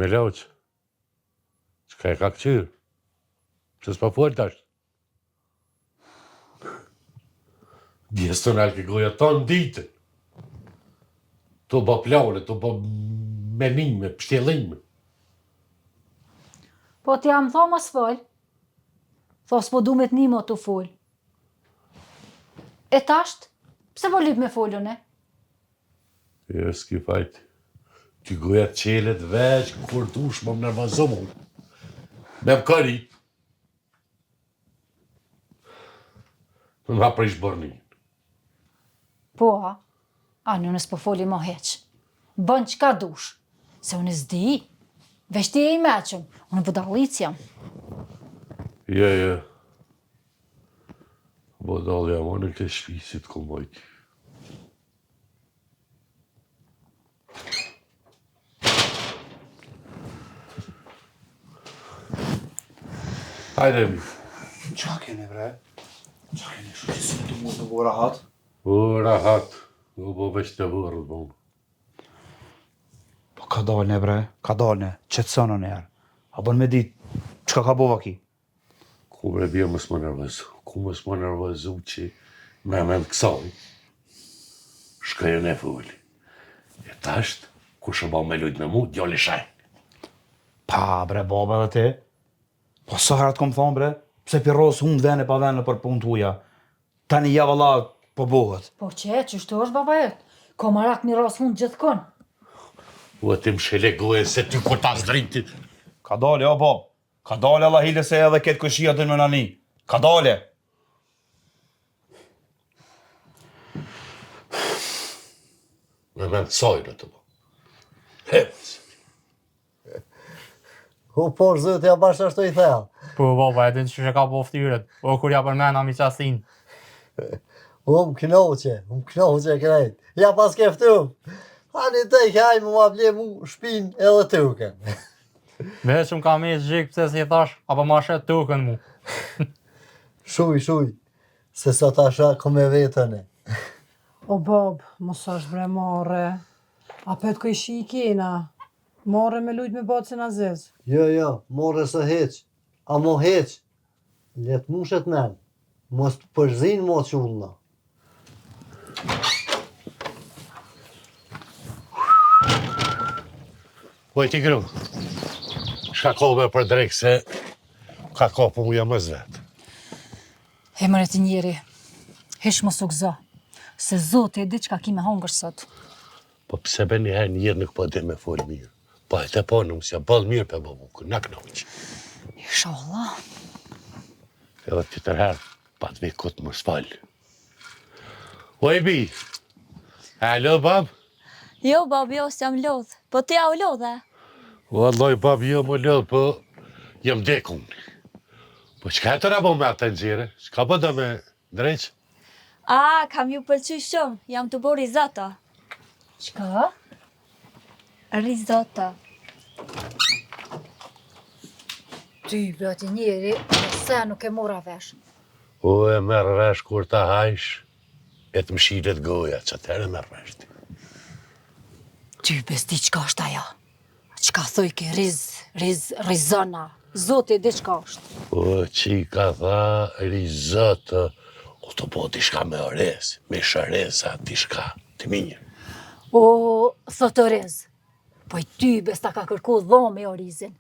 me lauq. Qka e ka këqyrë? Që s'pa folë tash? Djesë të nalë ke goja tonë ditën. Të bë plane, të bë menime, pështjelime. Po t'ja më tha mos fol. Tho s'po du me t'nimo të fol. E tasht, pse po lyp me folun e? Jo, s'ki fajt. Ty goja qelet veç, kur dush më nervozomu. Me më këri. Më nga prish bornin. Po, a në s'po foli mo heq. Bën qka dush. Se unë s'di. Veç ti e i meqëm. Unë budallic jam. Jo. Budalja më në këtë shpisit ku mojti. Hajde mi. Qa keni bre? Qa keni shu që si të mund të bo rahat? O, rahat. O, bo veç të vërë, bo. Po ka dalne bre, ka dalne, qëtësana në herë. A bën me dit, qka ka bova ki? Ku bre bje mës më nervozu. Ku mës më nervozu që me të kësaj. Shka jo ne foli. E tasht, ku shë ba me lujt me mu, djali shaj. Pa bre, baba dhe ti. Po sa herët kom thonë bre, pse pirros hund vene pa vene për punë t'uja. Tani ja valla po bohet. Po që shto është baba jëtë? Ko marak një ras hund gjithkon. U ti më shele goje se ty kur ta zdrintit. Ka dale, o bab. Ka dale Allah hile se edhe ketë këshia të në nani. Ka dale. Me të sajnë të bo. Hepës. Po, por, zëtë, ja bashkë ashtu i thellë. Po, baba, e din që ka po ftyrët. Po, kur ja përmena mi qasin. Më knoqe krejt. Ja pas ke ftum. Hani të i haj më ma ble mu shpin edhe tuken. Veç më ka me zhik pëse si thash, apo ma shet tukën mu. Shuj. Se sa ta shak me vetën e. O bab, mos është bre more. A pet ko i shi i kena. More me lujt me bacin Aziz. Jo, more se heq. A mo heq. Let mushet nen. Mos përzin mo qullna. Oj, ti gru. Shka kove për drejkë se ka ko për muja më zvetë. Hemër e ti njeri. Hesh mos u gëzo. Se zote e di qka ki me hongër sot. Po pse be njëherë njërë nuk po dhe me folë mirë. Po e të po në mësja bëllë mirë për babukë, në knoqë. Inshallah. Edhe të tërherë, pa të vej këtë më s'falë. Oj, bi. Alo, bab? Jo, bab, jo, s'jam lodh. Po ti a u lodhe? Valloj, bab, jo më lodh, po jam dekun. Po qka e të rabo me atë nëzire? Qka po dhe me dreqë? A, kam ju pëlqy shumë. Jam të bo risotto. Qka? Risotto. Ty, blati njeri, se nuk e mora vesh. O, e merë vesh kur ta hajsh, e të mshilet goja, që atëherë merë vesh ti. Ty, besti qka është aja? Qka thoj ke rizona? Zote di qka është. O, që i ka tha risotto, o të po t'i me orez, me shëreza, t'i të mirë. O, thotë oriz. Po i ty, besta ka kërku dhomë me orizin.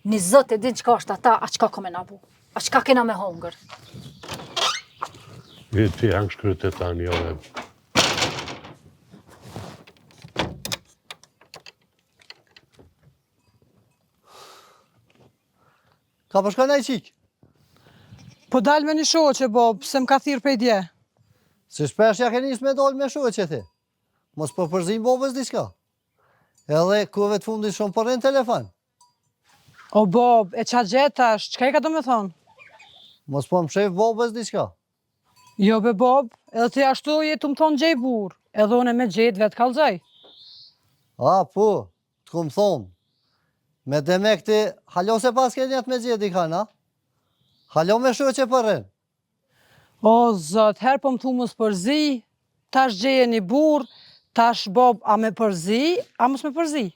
Një zote din qka është ata, a qka kome na bu? A qka kena me hongër? Vjetë ti hangë shkryt e tani, jo e... Ka përshka na i qik? Po dal me një shoqe, bab, se m'ka thirë pej dje. Se shpesh ja ke nis me dal me shoqe ti. Mos po përzim bobës diçka. Edhe kuve të fundit shumë përren telefon. O bab, e qa gjetash, qka i ka do me thonë? Mos po më shef bobës diçka. Jo be bab, edhe ti ashtu jetu më thonë gjej burë, edhe une me gjetë vetë kalzaj. A, po, të ku më thonë. Me demek ti, halo se pas ke njët me gjeti kanë, a? Halo me shoqe përren. O, zot, her po më thu mos përzi, tash gjeje një burë, tash bab, a me përzi, a mos me përzi?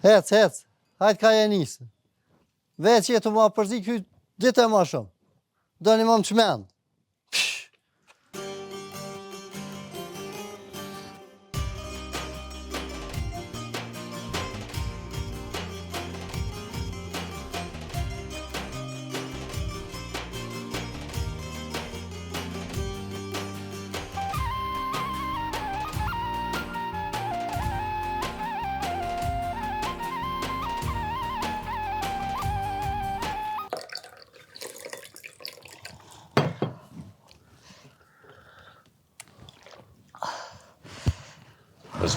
Hec. Hajtë ka e nisë. Veç që të ma përzi këtë ditë e ma shumë. Do një më më qmenë.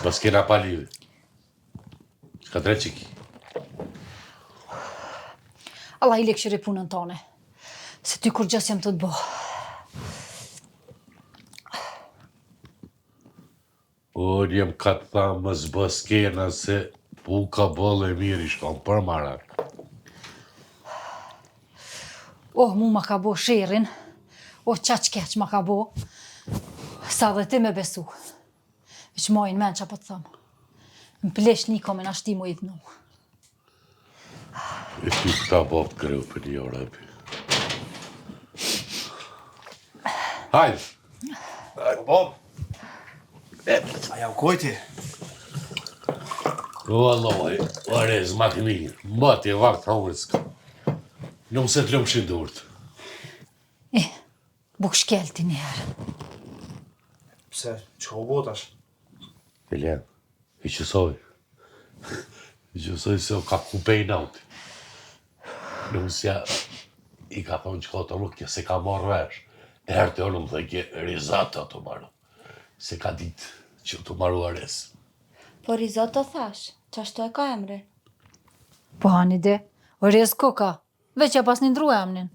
Pas kena pa live. Ka tre qiki. Allah i lekshëri punën tone. Se ty kur gjës jam të të bo. Unë jem ka të thamë më zbës kena se pu ka bëllë e mirë i shkon për marak. Mu ma ka bo shirin. Qaq keq ma ka bo. Sa dhe ti me besu. Veç mojnë men që po të thëmë. Më plesh një kom e në ashti mu i dhnu. E ty këta bop kërë për një orë epi. Hajde! Bob! Aja u kojti? O Allah, orez, ma të mirë. Mbati e vakë hongër s'ka. Nuk se të lëmë shindurët. Buk shkelti njerë. Pse, që u botash? Elen, i qësoj. I qësoj se o ka kupe i nauti. Nëmësja i ka thonë që këto nuk se ka marrë vesh. E herë të onë më dhe kje rizata të maru. Se ka ditë që të maru ares. Po risotto thash, qashtu e ka emrin. Po hani de, o rez koka. Veç ja pas një ndru emnin.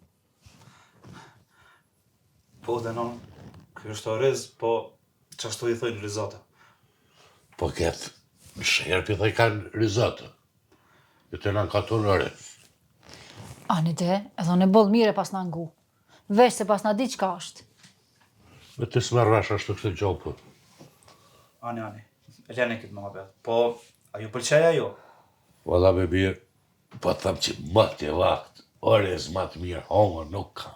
Po dhe non, kjo është oriz, po qashtu i thojnë risotto. Po ketë në shërë për dhe i kanë rizatë. E të në ka të nëre. Ani de, edhe në boll mire pas në ngu. Veç se pas në di qka është. Me të smerrash ashtu këtë gjopë. Ani, e lene këtë më bet. Po, a ju pëlqeja jo? Valla me birë, po thamë që më të vakt, orez më të mirë, hongër nuk ka.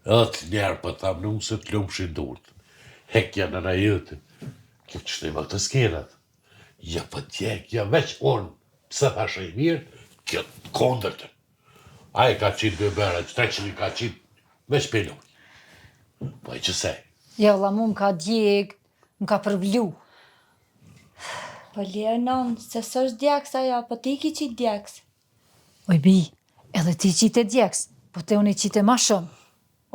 Edhe të njerë po thamë nuk se të lumë shindurët. Hekja në në jëtë. Kjo që të i më këtë skenat. Ja për tjek, ja veç unë, pëse thashe i mirë, kjo kondërtën. A i ka qitë bëbera, që 300 ka qitë, veç pilon. Po i qësej. Ja, valla mu më ka djeg, më ka përvlu. Po lirë non, se s'është djeks ajo, po ti ki qitë djeks. Oj bi, edhe ti qite djeks, po te unë i qite ma shumë.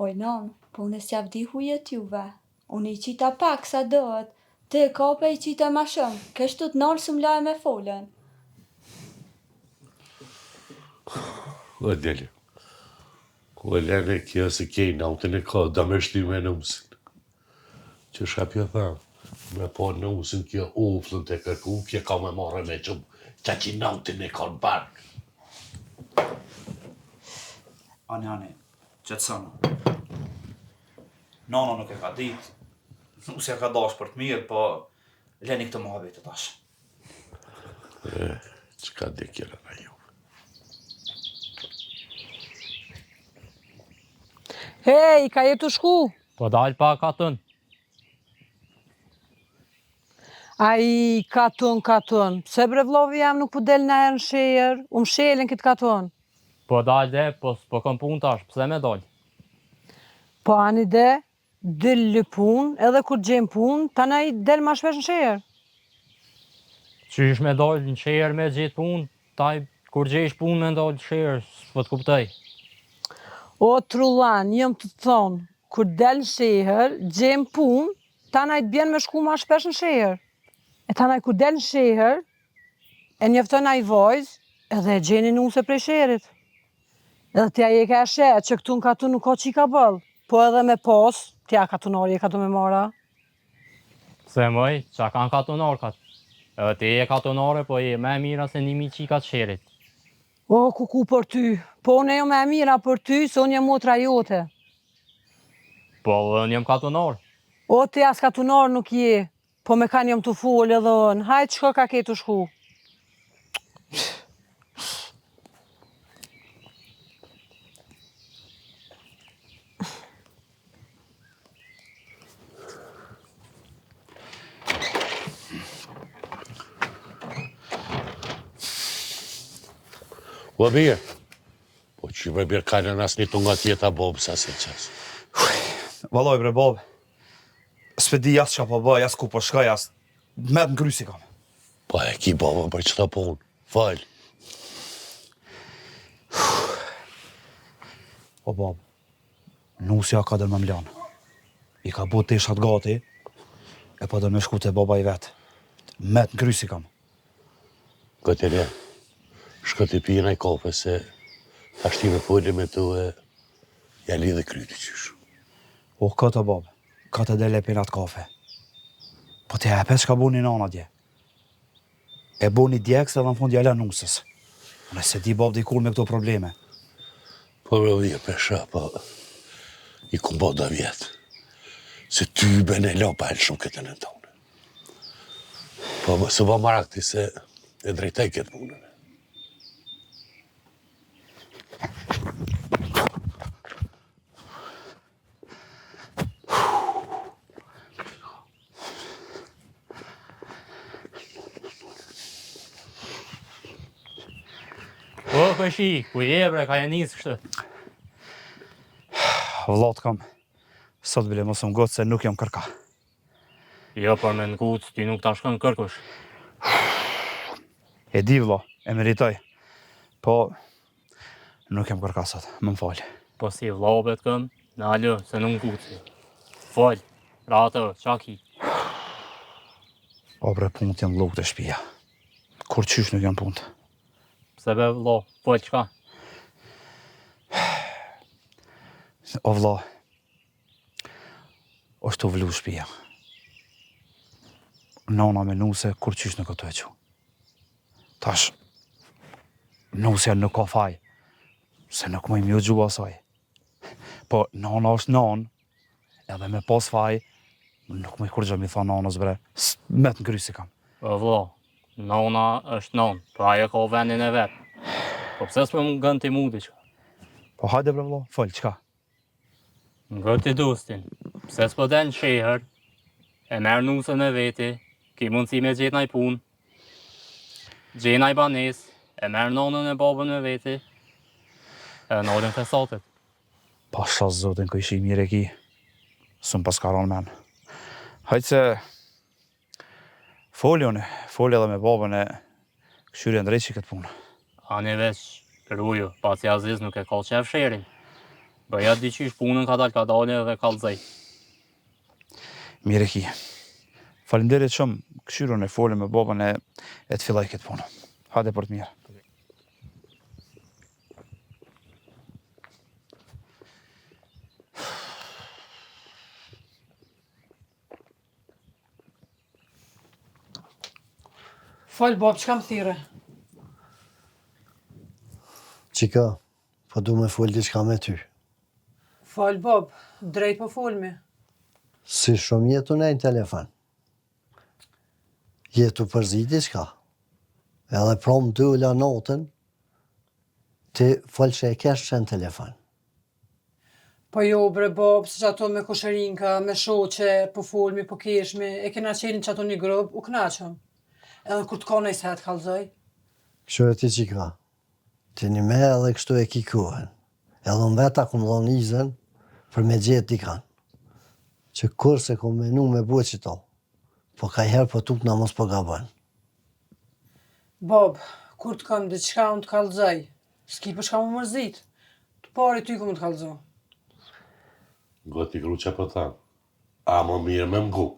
Oj non, po unë s'ja vdi hujet juve. Unë i qita pak sa dohet. Ti kape i qita ma shumë, kështu të nërë së mlaj me folën. O deli, ku e lene kjo se kej nautën e ka, da me shtyme në mësin. Që shkapja thamë, me po në mësin kjo uflën të kërku, kjo ka me marrë me qëmë, qa që nautën e ka në barkë. Ani, qëtësënë. Nona nuk e ka ditë. Nuk se ka dash për të mirë, po leni këtë muhabet të tash. Qka dhe kjera në ju? Hej, ka jetu shku? Po dalë pa katën. Ai, katun. Pse bre vlovi jam nuk po del na herë në shejër? U mshelin këtë katun. Po dalë dhe, po kom punë tash, pse me dalë? Po ani de, dillë pun, edhe kur gjem pun, ta na i del ma shpesh në shejër. Qysh me dalë në shërë me gjithë punë, taj kur gjesh punë me dalë në shërë, s'po të kuptoj. O trullan, jëm të thonë, kur del në shejër, gjem pun, ta na i bjen me shku ma shpesh në shejër. E ta na i kur del në shejër, e njëftën a i vojz, edhe e gjeni nuse prej shejërit. Edhe tja je ka she, që këtu në katun nuk ka që i ka bëllë. Po edhe me pos, tja katunori e ka du me mora. Se mëj, qa kanë katunarkat. Edhe ti e katunare, po je me mira se 1000 qika të shërit. O, kuku për ty. Po, unë e jo me mira për ty, se unë jem motra jote. Po, unë jem katunar. O, ti as katunar nuk je. Po me kanë jom të full edhe unë. Hajtë shko ka ke të shku. Po mirë. Po që me mirë kajnë në asë një të nga tjeta bobë sa se qas. Valoj bre Bob. S'pe di jas qa po bëj, jas ku po shkaj, jas me të ngrysi kam. Po e ki bobën për qëta punë. Falë. O Bob, nusja ka dërë me mlanë. I ka bu tishat gati, e po dërë me shku të baba i vetë. Me të ngrysi kam. Këtë e shko t'i pina i kafe se ashti me folje me tu e ja lidhe kryti qysh. O këtë Bob, këtë dhe pinat kafe. Po të e pes që ka bu një nana dje. E bu një djekës edhe në fund jala nusës. Nëse ti Bob dikur me këto probleme. Po me dhije pesha, po i kumbo da vjetë. Se ty ben e lopa e shumë këtë në tonë. Po më së ba marakti se e drejtaj këtë punën. O, këshi, ku je bre, ka e njësë kështë? Vllat kam, sot bile mos më gotë se nuk jam kërka. Jo, për me n'gut, ti nuk ta shkën kërkush. E di vlla, e meritoj. Po, nuk jam kërka sot, më falë. Po si vlobet këm, në alë, se nuk n'gut. Fol, ratë, qaki. O bre, punët janë llok të shtëpia. Kur qysh nuk janë punët. Pse be vlo, fol qka? O vlla, është të vlu shtëpia. Nona me nuse kur qysh nuk ato e që. Tash, nusja nuk ka faj, se nuk më i mjë gjua asaj. Po, nona është non, edhe me pas faj, nuk më i kur gjë mi tha nanës bre, me të ngrysi kam. Po vlo, nona është non, pra ajo ka vendin e vetë. Po pse s'me më gën t'i mudi qka? Po hajde bre vlla, fol, qka? Ngë t'i dustin, pse s'po den sheher, e merë nusën e veti, ki mundësi me gjetë naj punë, gjetë naj banes, e merë nonën e babën e veti, e nolën fesatit. Pasha zotin kë ishi mire ki, së më paskaron men. Hajtë se, foli edhe me babën e këshyri ndrejt që këtë punë. Ani veç, ruju, pasi Aziz nuk e ka qef sherin. Bëja di qysh punën ka dalë dhe kallëzaj. Mire ki, falimderit shumë, këshyrën e foli me babën e të fillaj këtë punë. Hajde për të mirë. Fol, Bob, çka më thire? Qika, po du me folë diçka me ty. Fol, Bob, drejt po folmi. Si shumë jetu në telefon. Jetu përzi diçka. Edhe prom dy ula notën, ti folë që e kesh që në telefon. Po jo, bre, Bob, se që ato me kosherinka, me shoqe, po folmi, po keshmi, e kena qenin që ato një grëb, u knaqëm. Edhe kur t'ka nëjse e t'kallëzoj. Kështu e ti qika. Ti një me edhe kështu e ki kohën. Edhe në veta ku më dhonë izën për me gjetë dikan. Që kur se ku menu me bu qito. Po ka herë po tup në mos po gabën. Bob, kur t'kam diçka unë t'kallëzoj, s'ki për shka më mërzit. Të pari ty ku më t'kallëzoj. Goti kru që po thamë. A më mirë me mgu.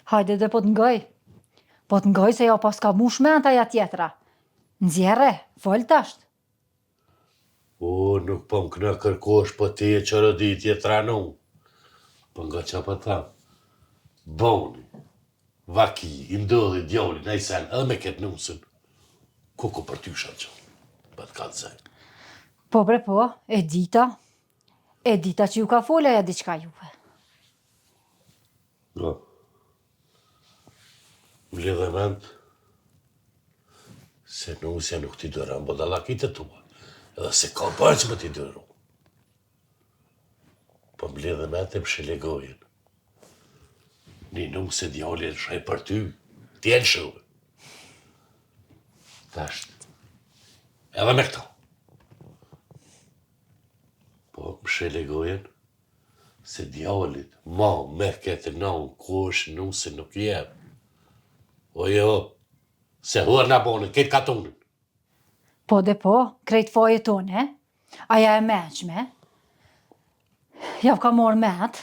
Hajde dhe po t'ngoj. Po t'ngoj se jo pas ka mu shmenta ja tjetra. Nxjerre, fol tasht. O, nuk po më këna kërkosh, po ti e qërëditje tranu. Po nga që po thamë. Boni, vaki, i ndodhi, djoli, najsen, edhe me ketë nusën. Kuku për ty shanë që. Për t'kallë zaj. Po bre po, e dita që ju ka folja ja diçka juve. No. Më lidhe mend, se nusja nuk t'i dërën, bo dalakit e tua, edhe se ka bërë që më t'i dërën. Po më lidhe mend e më shilegojën. Një nusë e djali e shaj për ty, t'jelë shumë. Tasht, edhe me këto. Po, më shele gojen, se djallit, ma, me këtë non, kush, nuse nuk jep. O jo, se huar në bonën, këtë katunën. Po dhe po, krejt faje tone, aja e meqme, jav ka morë met,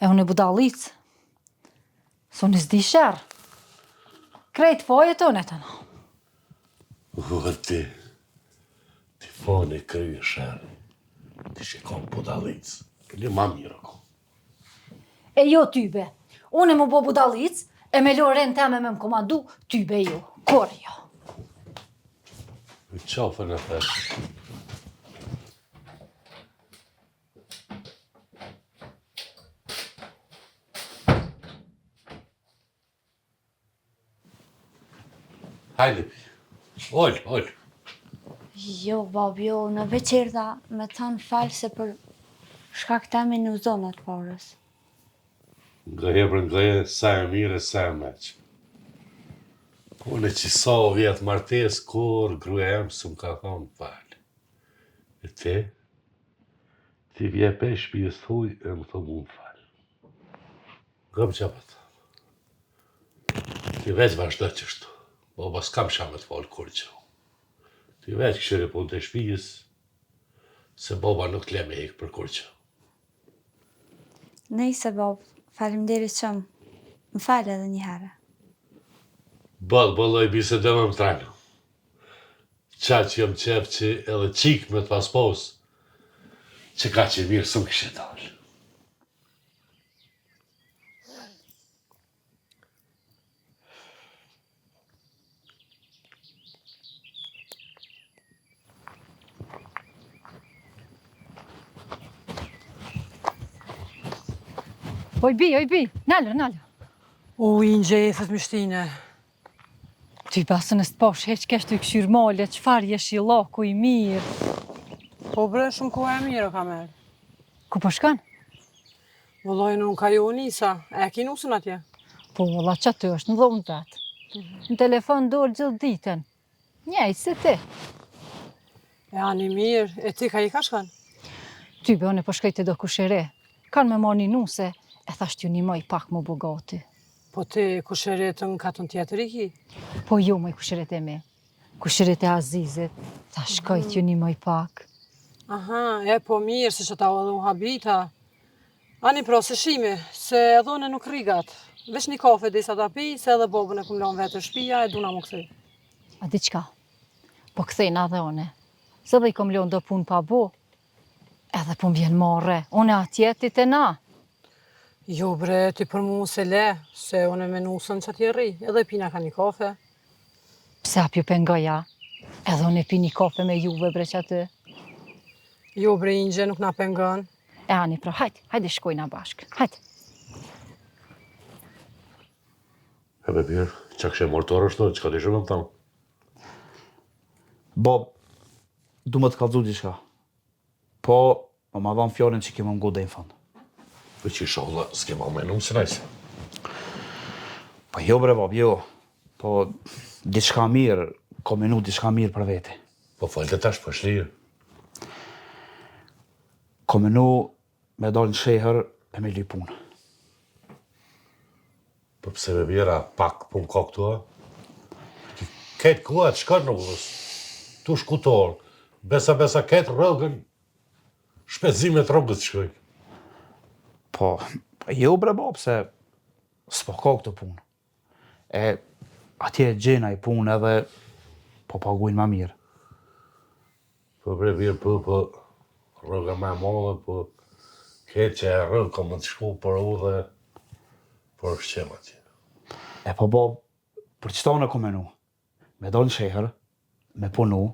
e unë e budalic, së unë s'di shërë. Krejt faje tone të në. O ti fone kryje shërë, ti shikon budalic, një ma mirë ako. E jo tybe, unë e më bo budalic, e me loren teme me më komandu, tybe jo, kore jo. Në qafën e thërë. Hajde, ol. Jo, babi, jo, në veçerda me thanë falë se për shkak temi në zonat parës. Nga hebrë nga e sa e mire, sa e meqë. Unë që sa vjetë martes, kur gruja emë së më ka thonë falë. E ti vje pe shpijës thuj e më thonë më falë. Nga më qapët. Ti veç vazhdo qështu. Boba s'kam shamë të falë kur që. Ti veç këshire punë të shpijës, se boba nuk t'le me hekë për kur që. Nejse, bab, faleminderit shumë. Më falë edhe një herë. Bëlloj bisede me më tranë. Qa që jam qef që edhe qik me të paspos, që ka që mirë së më kështë dalë. Oj bi, nalë. U, i në gjethët, mishtine. Ty basën e s'pash heq kesh të i këshyrë male, qëfar jesh i laku i mirë. Po bre, shumë koha e mirë ka merë. Ku po shkan? Vëllojnë unë ka jo Nisa, e ki nusën atje? Po, valla që aty është në dhomë vetë. Në telefon dorë gjithë ditën. Njej, si ti. E ani mirë, e ti ka i ka shkan? Ty be, unë e po shkejti do kushere. Kanë me marrë një nuse, e thasht ju një maj pak më bogati. Po ti kusheretën katën tjetër i ki? Po jo më i kusheret e me. Kusheret e Azizit, ta shkojt ju një maj pak. Aha, e po mirë, se që ta edhe u habita. Ani pro, se shime, se edhe une nuk rigat. Vesh një kafe disa ta pi, se edhe bobën e kumlon vetë në shpia, e duna më këthi. A di qka? Po këthejna dhe one. Se dhe i kom lon do pun pa bo, edhe pun vjen marre. Une atje ti te na. Jo bre, ti për mu se le, se une me nusën që t'je rri, edhe pina ka një kafe. Pse apju pengoja? Edhe une pi një kafe me juve bre që aty. Jo bre, Ingje nuk na pengon. E ani pra, hajde shkojna bashkë, hajde. E be pirë, që kështë e mortorë është, që ka të shumë më thamë? Bob, du më të kalzu diçka. Po, më ma dhanë fjallin që kemë më dhe në fund. Po që i shohla, s'ke ma menu më së najse. Po jo bre, Bob, jo. Po, diçka mirë, ko menu diçka mirë për vete. Po falte tash, po është lirë. Ko menu me dalë në shehër e me li punë. Po pse me vjera pak pun ka këtu, a? Ketë kuat, shkar në vës. Tu shkutor, besa ketë rrëgën, shpezimet rrugës shkoj. Po, jo bre, Bob, se s'po ka këtë punë. E atje e gjena i punë edhe po paguajnë ma mirë. Po bre vjerë po rrëga me madhe, po ketë që e rrëgë ka më të shku për u dhe për shqema atje. E po Bob, për qëta në ko menu? Me dalë në shehër, me punu,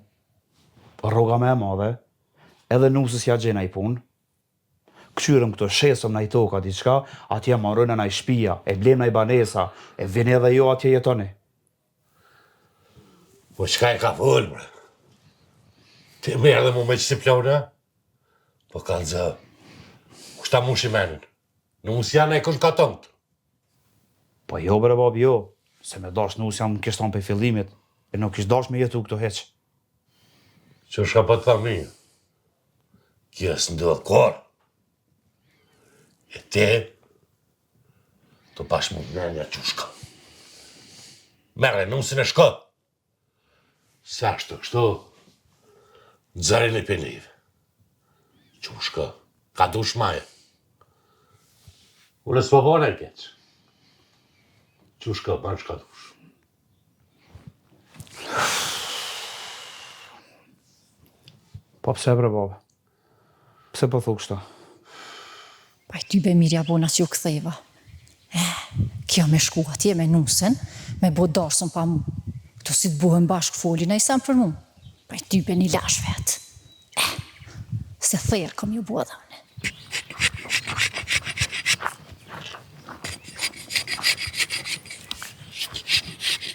për rroga me e madhe, edhe nusës ja gjena i punë, këqyrëm këto shesëm na i toka diçka, atje marrën na i shpia, e blem na i banesa, e vini edhe jo atje jetoni. Po qka e ka fëllë, bre? Ti merë dhe mu me që si plone? Po kanë zë, kushta mu shimenin? Nusë janë e kënë ka tëngët. Po jo bre Bob, jo, se me dash nusë jam kishton për fillimit, E nuk ish dash me jetu këto heq. Që shka pa të thamë një? Kjes ndodhë korë. E te, të pash më nënja qushka. Merre nusin e shko. Sa shtë kështu, nëzarin e penive. Qushka, ka dush maje. Unë s'po vone e keq. Qushka, banë shka dush. Po pse bre baba? Pse po thu kështu? Pa i ty be mirja bona që ju ktheva. Kjo me shku atje me nusen, me bo darsën pa mu. Këto si të buhen bashkë folin, a i sam për mu. Pa i ty be një lash vetë. Se therë kom ju bua dhane.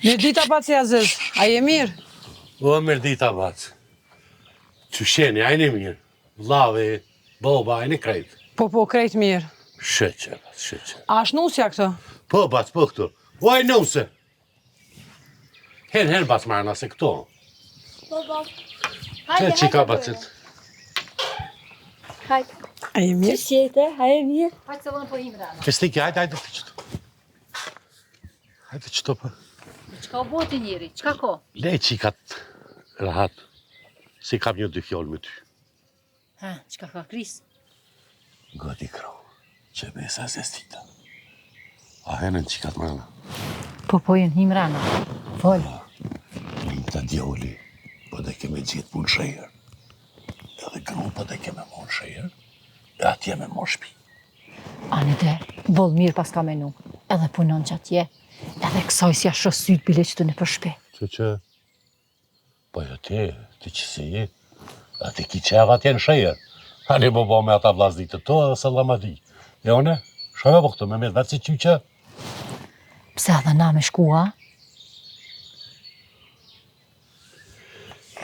Mirë dita paci Aziz, a je mirë? O, mirë dita bacë. Që sheni, ajni mirë. Vlave, boba, ajni krejtë. Po, krejt mirë. Sheqe, sheqe. A është nusja këto? Po, bacë, po këtu. O, aj nuse. Hen, bacë marna se këto. Baba. Që që ka bacët? Hajde. A je Që mirë? sjete, hajde mirë. Hajtë se vënë po im rana. Kestiki, hajde të qëto. Hajde qëto për. Qka o boti njeri, qka ko? Lej qikat rahat. Si kam një dy fjollë me ty. Qka ka kris? Gati kro, që besa se stita. A henën qikat marna. Po jenë im rana. Folë. Lim të djoli, po dhe keme gjithë punë shëjër. Edhe gru po dhe keme mon shëjër, e atje me mon shpi. Ani dhe, volë mirë pas ka menu. Edhe punon që atje. Edhe kësaj si a shësyt bile që të në përshpe. Që, po jo ti që si je, ati ki qeva atje në shëjër. Ani bo me ata vlasdit të to edhe sallamadi. E one, shëve po këtu me mirë vetë si që. Pse edhe na me shkua?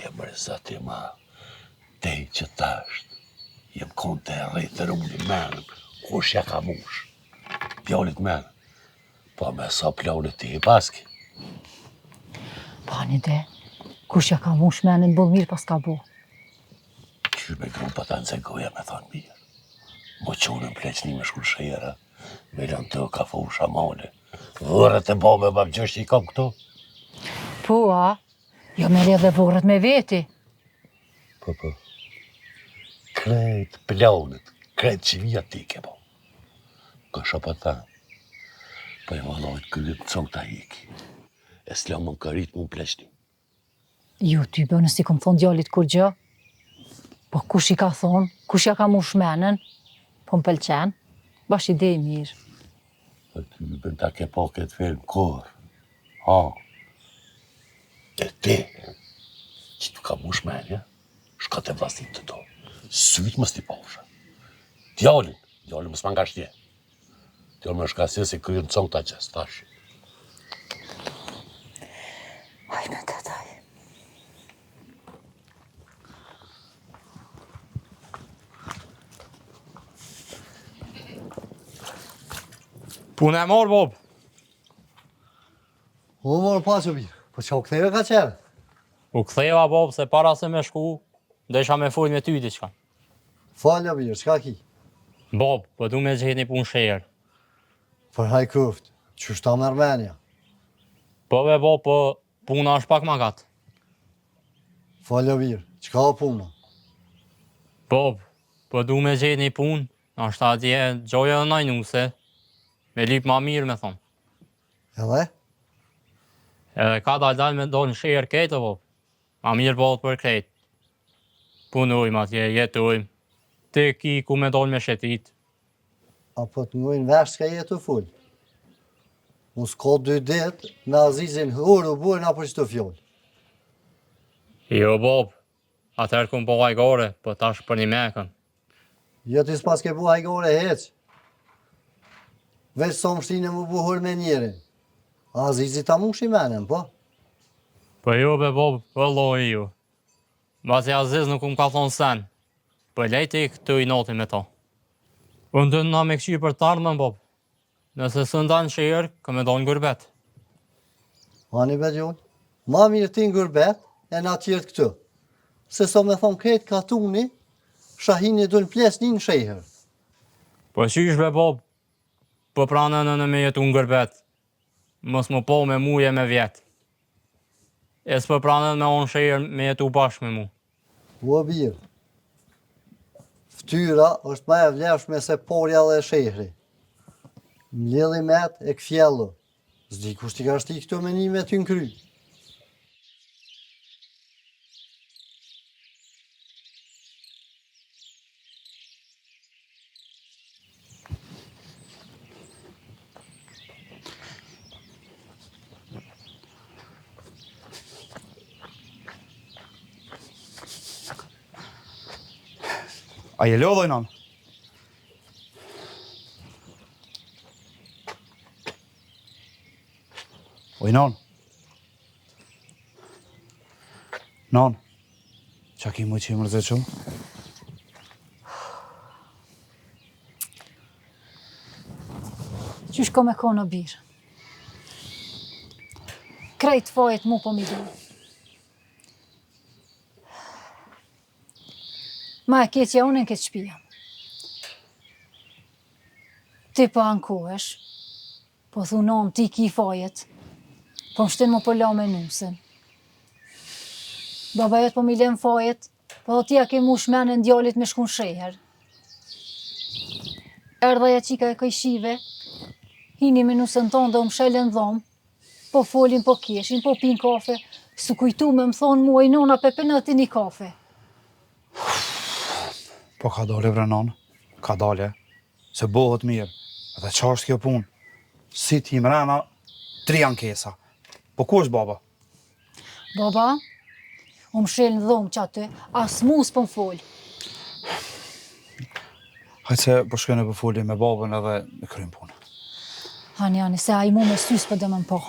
E mërzati ma, te që tasht, jem konte e rejtë të rrungë menëm, kush ja ka mush, pjollit menëm, po me sa pjollit ti i paski. Pani dhe, kush ja ka mush menën bëllë mirë pas ka bo. Qyr me grunë pa ta nëzëgoja me thonë mirë. Mo qonën pleqni me shkull shëjera, me lënë të ka fu shamale, vërët e bo me babgjësht që i kam këto. Po, jo me le dhe vorët me veti. Po, krejt plonët, krejt që vija ti ke bo. Ka shopa ta, po e valojt këllit cong ta hiki. E s'la më kërit mu pleqni. Ju ty bënë si kom thonë djallit kur gjë. Po kush i ka thonë, kush ja ka mush menën, po më pëlqen, bash ide i mirë. Po ty bën ta ke po këtë film kur. Ha. E ti, që tu ka mush menja, shka te vlastit të do. Syt mës t'i posha. Djallin mës ma nga shtje. Djallin më shka si kryrë në cong ta qes, tash. Hajme të taj. Punë e morë, Bob. O, morë pasë mirë, po që o këtheve ka qenë? U ktheva, Bob, se para se me shku, desha me folj me ty diçka. Falja mirë, qka ki? Bob, po du me gjetë një punë shëjër. Për haj kuft, që shta më Armenia. Po be, Bob, po puna është pak ma gatë. Falja mirë, qka o puna? Bob, po du me gjetë një punë, është atje gjoja dhe najnuse, me lip ma mirë me thonë. Edhe? Edhe ka dal me do në shirë ketë, Bob. Ma mirë bollë për kretë. Punojmë atje, jetojmë. Ti ki ku me dollë me shetit. Apo të ngojnë vesh s'ka jetu full. Unë s'ko 2 ditë, me Azizin hurë u bujnë apo që të fjollë. Jo, Bob. Atëherë ku më po hajgore, po tash për një mekën. Jo ti s'pas ke bu hajgore heq. Veç sa më shtine mu buhur me njerin. Azizi ta mush i menen, po? Po jo, be, Bob, vëlloj ju. Basi Aziz nuk më ka thonë sen. Po lejti këtu i noti me to. Unë dënë na me këqy për të ardhmen, Bob. Nëse së ndanë shirë, ka me donë gurbet. Ani be gjoll, Ma mirë ti në gërbet, e na tjertë këtu. Se so me thonë kretë katuni, shahini du në ples një në shejher. Po qysh be bab, po pranën në me jetu në gërbet. Mos më po me muje me vjetë. E s'po pranën me onë shejher me jetu bashkë me mu. Ua birë. Ftyra është ma e vlefshme se porja dhe shehri. Mledhi met e këfjellu. Zdi kusht i ka shti këto menime ty në kry. A je lodhoj, nan? Oj, nan. Nan. Qa ki mu që i mërzet shumë? Qysh ko me konë o birë? Krejt fajet mu po mi du. Ma e keqja unë në këtë shpia. Ti po ankohesh, po thunom ti ki fajet, po më shtin më po la me nusen. Baba jet po mi lem fajet, po do tja ke mu shmenën djallit me shkun sheher. Erdha ja qika e kajshive, hini me nusën tonë dhe më shelen dhomë, po folin, po keshin, po pin kafe, su kujtu me më thonë muaj nona Pepe në ti një kafe. Po ka dole bre non, ka dole, se bohët mirë, edhe qa është kjo punë? Si ti mrena, 3 ankesa. Po ku është baba? Baba, u më shelë në dhomë që aty, as mu s'po më folë. Hajtë se po shkojnë e po foli me babën edhe me krymë punë. Hani, se a i mu me sys për dhe më po.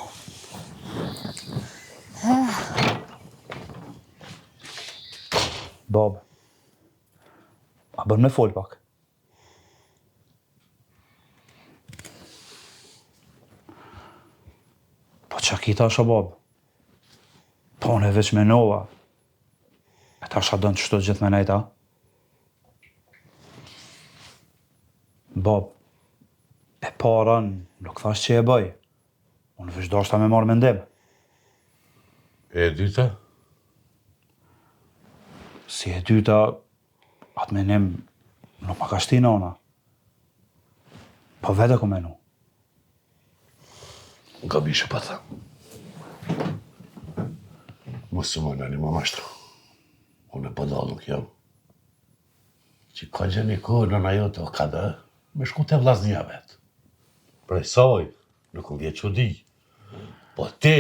Babë, a bën me fol pak? Po qa ki tasha babë? Po në veç me nova. E tasha dënë qështu gjithë me nejta? Babë, e parën nuk thash që e bëj. Unë veç do shta me marrë mendim. E dyta? Si e dyta, atë menim nuk ma ka shti nona. Po vete ku menu. Nga bishe pa tha. Mos së më nëni më mashtro. Unë e pëdall nuk jam. Që ka gjeni kohë nëna jote o ka dhe, me shku të vllaznia vetë. Prej soj, nuk më vje që di. Po ti,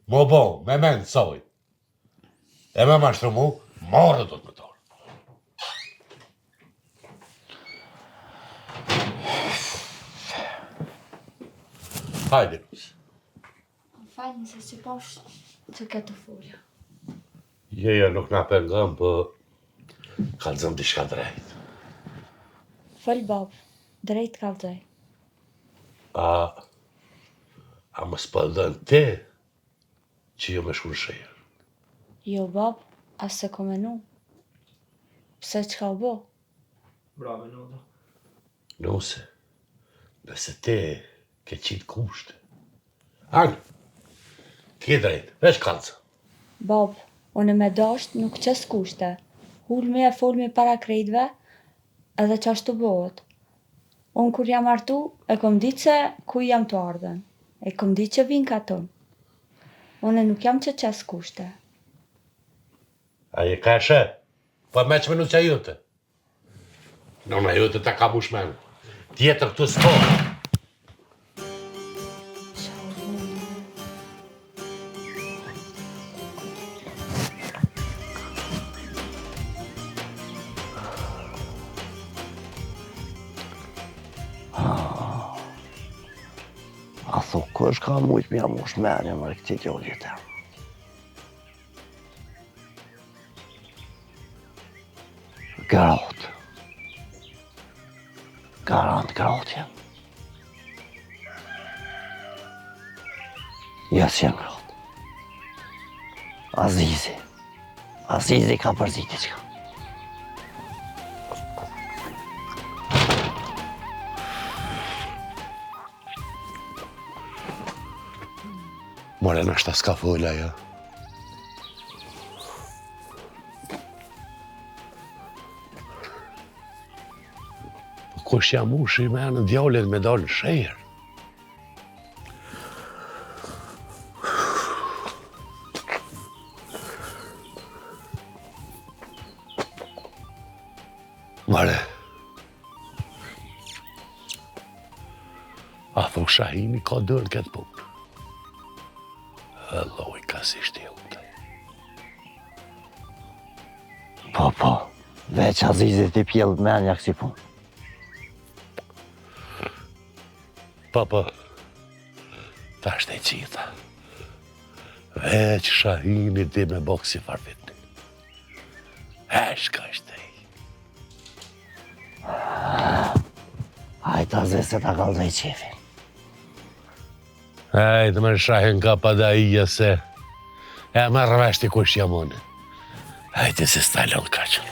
më bon, me men soj. E me mashtro mu, marrë do të më torë. Hajde, Nus. Falni se si posh të këtë folja. Jeja nuk na pengëm, për kalzëm diçka drejt. Fol bab, drejt kalzoj. A më spëldën ti që jo me shku në shejër? Jo bab, as se ko menu. Pse qka u bo? Bravo, Noda. Nuse, nëse ti ke qitë kushte. Anë, ti e drejt, veç kalzë. Bab, unë me dasht nuk qes kushte. Hulmi e folmi para krejtve, edhe qashtu bëhet. Unë kur jam artu, e kom ditë se ku jam të ardhen. E kom ditë që vinë ka tonë. Unë nuk jam që qes kushte. A je ka shë? Po me që menu që jote. Nona jote ta ka bushmenu. Tjetër këtu s'ko. A tho, kush ka mujt mja mu shmenja më këti djollit e. Garot. Garant garotje. Jes jem garot. Azizi ka përziti qka. More, nashta s'ka fola, ja. Kush jam ushi me në djallit me dalë në shejër? Mare, a tho Shahini ka dërë këtë punë. Alloj, ka si shtjellë. Po, veç Azizit i pjellë menja kësi punë. Po, ta është e qita. Veç Shahini di me boksi farfitni. Shka është e i. Hajta zë se ta kallëzoj qefin. Hajtë me Shahin ka padaija se e marrë veshti kush jam unë. Hajtë se s'ta lënë kaqën.